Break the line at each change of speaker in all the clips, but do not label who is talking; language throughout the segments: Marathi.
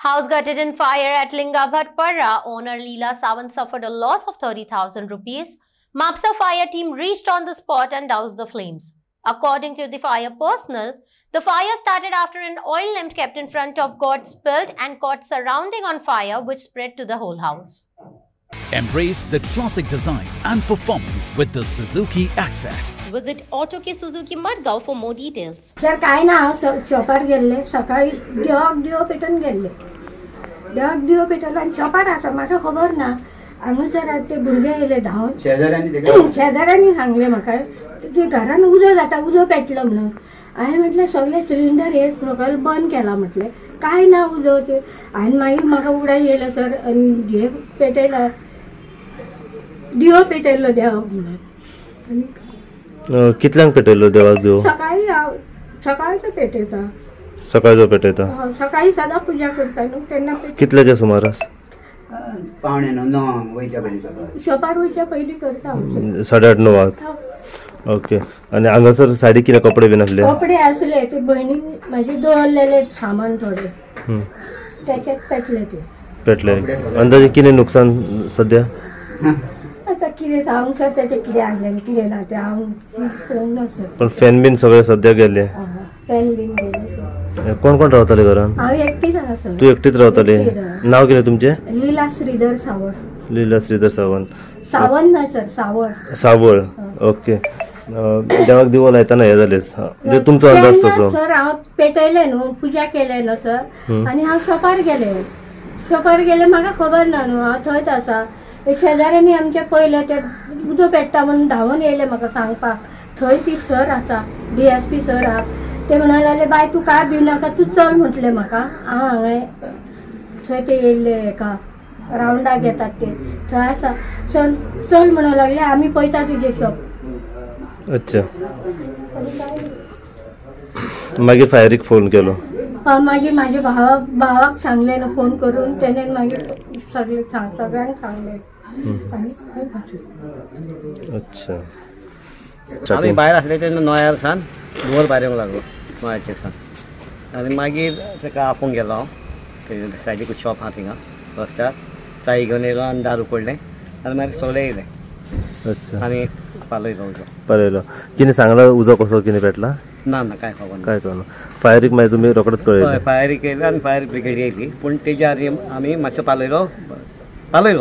House gutted in fire at Lingabhatparra. Owner Leela Sawant suffered a loss of 30,000 rupees. Mapsa fire team reached on the spot and doused the flames. According to the fire personnel, the fire started after an oil lamp kept in front of got spilled and caught surrounding on fire, which spread to the whole house.
Embrace the classic design and performance with the Suzuki Access.
Visit Auto Ke Suzuki Madgaon for more details.
Sir, काय ना शॉपार गेले सकाळी दिवो पेटून गेले दिवो पेटवला आणि शॉपार आता म्हाका खबर ना हांगासर ते भुरगे येयले धांवन शेजाऱ्यांनी सांगले म्हाका की घरान उजो जाता उजो पेटलो म्हणून हांवें म्हटलें सगळे सिलिंडर हे सगळे बंद केला म्हटलें काय ना उजोचे आनी मागीर म्हाका उगडाय येयलो सर आनी हे पेटयला दिवो पेटयलो देवाक म्हणून
कितल्यांक पेटयलो देवाक दिवो
सकाळचो पेटयता
सकाळचो पेटयता
सकाळी सदां पुजा करता न्हू तेन्ना
कितल्याच्या सुमारास
पावणे 9 वयच्या पयलीं
शॉपार वयच्या पयलीं करता
8:30 ओके आणि हांगासर सायडीक कितें कपडे बीन आसले
कपडे आसले ते भयणीन म्हाजे दवरलेले सामान थोडे त्याच्यात पेटले ते
पेटले अंदाजे कितें नुकसान सध्या
आता कितें सांगूंक सर त्याचे कितें आसलें कितें ना तें हांव पळोवंक ना सर
पण फॅन बीन सगळे सध्या गेले
पेन बीन गेले
कोण कोण रावताले घरान
हांव एकटीच आसा सर
तू एकटीच रावताली नाव कितें तुमचें
लीला श्रीधर सावंत
लीला श्रीधर सावंत
सावंत ना सर
सावळ ओके देवाक दिवो लायतना हे जालेच म्हणजे तुमचो अंदाज तसो
सर हांव पेटयले न्हू पुजा केले न्हू सर आनी हांव शॉपार गेले म्हाका खबर ना न्हू हांव थंयच आसा शेजाऱ्यांनी आमचे पयले ते उदो पेट्टा म्हणून धांवून येयले म्हाका सांगपाक थंय ती सर आसा DSP सर आहा ते म्हणून लागले बाय तूं काय भिवू नाका तूं चल म्हटलें म्हाका हांव हांगा थंय ते येयल्ले हेका रावंडाक येतात ते थंय आसा चल चल म्हणून लागले आमी पळयता तुजें शॉप
अच्छा मागीर फायरीक फोन केलो
मागीर म्हाज्या भावाक सांगले न्हू फोन करून तेणेन मागीर सगळ्यांक सांगले
अच्छा
आमी भायर आसले तेन्ना नोयार सान धुंवर भायर येवंक लागलो नोयाचे सान आनी मागीर ताका आपोवंक गेलो हांव तेजे सायडीक शॉप आहा थिंगा रस्त्यार चाय घेवन येयलो आनी दारू पडलें आनी मागीर सगळे येयले
अच्छा
आनी
पालयलो कितें सांगला उजो कसो कितें पेटला
ना ना काय खबर
काय कळना फायरीक मागीर तुमी रोखडोच कळयलें
फायरीक येयले आनी फायर ब्रिगेड येयली पूण तेज्या आमी मातशें पालयलो मागीर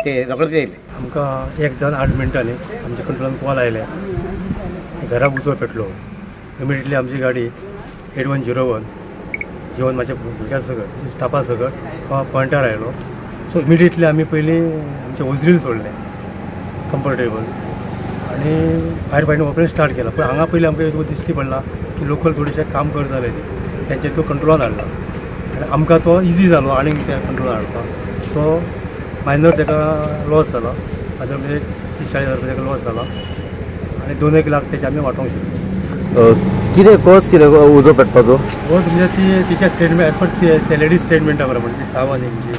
ते रोखडेच येयले
आमकां 1 जावन 8 मिनटांनी आमच्या कंट्रोलान कॉल आयले घराक उजो पेटलो इमिडियटली आमची गाडी 8101 जेवण म्हाज्या भुरग्या सकट स्टाफा सकट पॉयंटार आयलो सो इमिडियटली आमी पयलीं आमचे ओझरील सोडले कम्फर्टेबल आनी फायर फायटींग ऑपरेशन स्टार्ट केला पण हांगा पयलीं आमकां एक दिश्टी पडला की लोकल थोडेशे काम करताले तेंचे तो कंट्रोलान हाडला आनी आमकां तो इजी जालो आनीक त्या कंट्रोलान हाडपाक सो मायनर ताका लॉस जाला आतां म्हणजे 30-40 रुपया ताका लॉस जाला आनी 2-1 लाख तेचे आमी वांटोवंक शकता
कितें कोच कितें उजो पेटपाचो
हो म्हणजे ती तिच्या स्टेटमेंट एज पर त्या लेडीज स्टेटमेंटा प्रमाणे ती सावन म्हणजे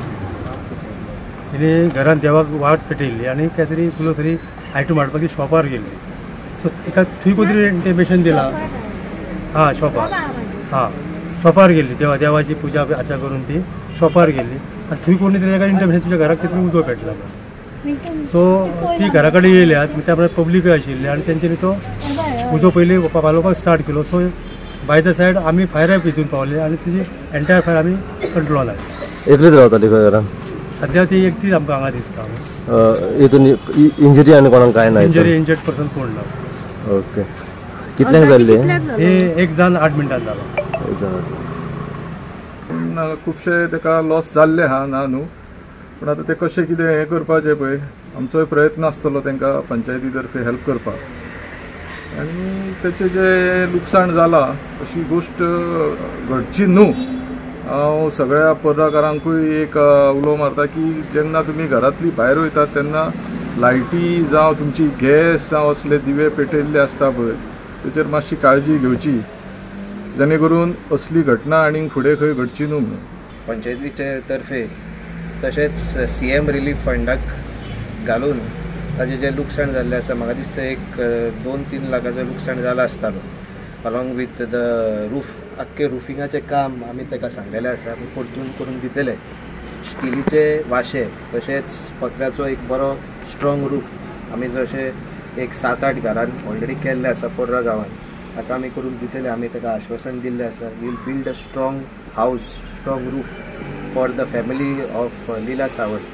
तिने घरान देवाक वाट पेटयल्ली आनी काय तरी फुलोसरी आयटम हाडपाक शॉपार गेल्ली सो तिका थंय कोणी इंटिमेशन दिला हां शॉपार गेल्ली देवाची पुजा आर्चा करून ती शॉपार गेल्ली आनी थंय कोणी तरी ताका इंटिमेशन तुज्या घराक कितें उजो पेटला सो ती घरा कडेन येयल्यात त्या प्रमाणे पब्लीकूय आशिल्ली आनी तेंच्यांनी तो उजो पयलीं पालोवपाक स्टार्ट केलो सो बाय द सायड आमी फायरा हितून पावले आनी तिजी एंटायर फायर आमी कंट्रोलान हाडली
एकलीच रावताली खंय घरान
सद्या ती एकटीच आमकां हांगा दिसता
हितून इंजरी आनी कोणाक काय ना
इंजर्ड पर्सन कोण ना
ओके कितल्यांक जाल्ली
हे 1 जावन 8 मिनटान जालो
खुबशे ताका लॉस जाल्ले आहा ना न्हू पूण आतां ते कशें कितें हें करपाचें पळय आमचोय प्रयत्न आसतलो तांकां पंचायती तर्फे हेल्प करपाक आनी तेचें जें लुकसाण जालां अशी गोश्ट घडची न्हू हांव सगळ्या पर्राकारांकूय एक उलो मारता की जेन्ना तुमी घरांतली भायर वयतात तेन्ना लायटी जावं तुमची गॅस जावं असले दिवे पेटयल्ले आसता पळय तेचेर मातशी काळजी घेवची जेणे करून असली घटना आनीक फुडें खंय घडची न्हू म्हणून
पंचायतीचे तर्फे तशेंच CM रिलीफ फंडाक घालून ताजें जें लुकसाण जाल्लें आसा म्हाका दिसता एक 2-3 लाखाचो लुकसाण जाला आसतालो अलॉंग विथ द रूफ आख्खे रुफिंगाचें काम आमी ताका सांगलेलें आसा, आमी परतून करून दितले. स्टिलीचे वाशे तशेंच पत्र्याचो एक बरो स्ट्रॉंग रूफ आमी जशें एक 7-8 घरांत ऑलरेडी केल्ले आसा पर्रा गांवांत, ताका आमी करून दितले. आमी ताका आश्वासन दिल्लें आसा, वील बिल्ड अ स्ट्रॉंग हावस, strong roof for the family of Leela Sawant.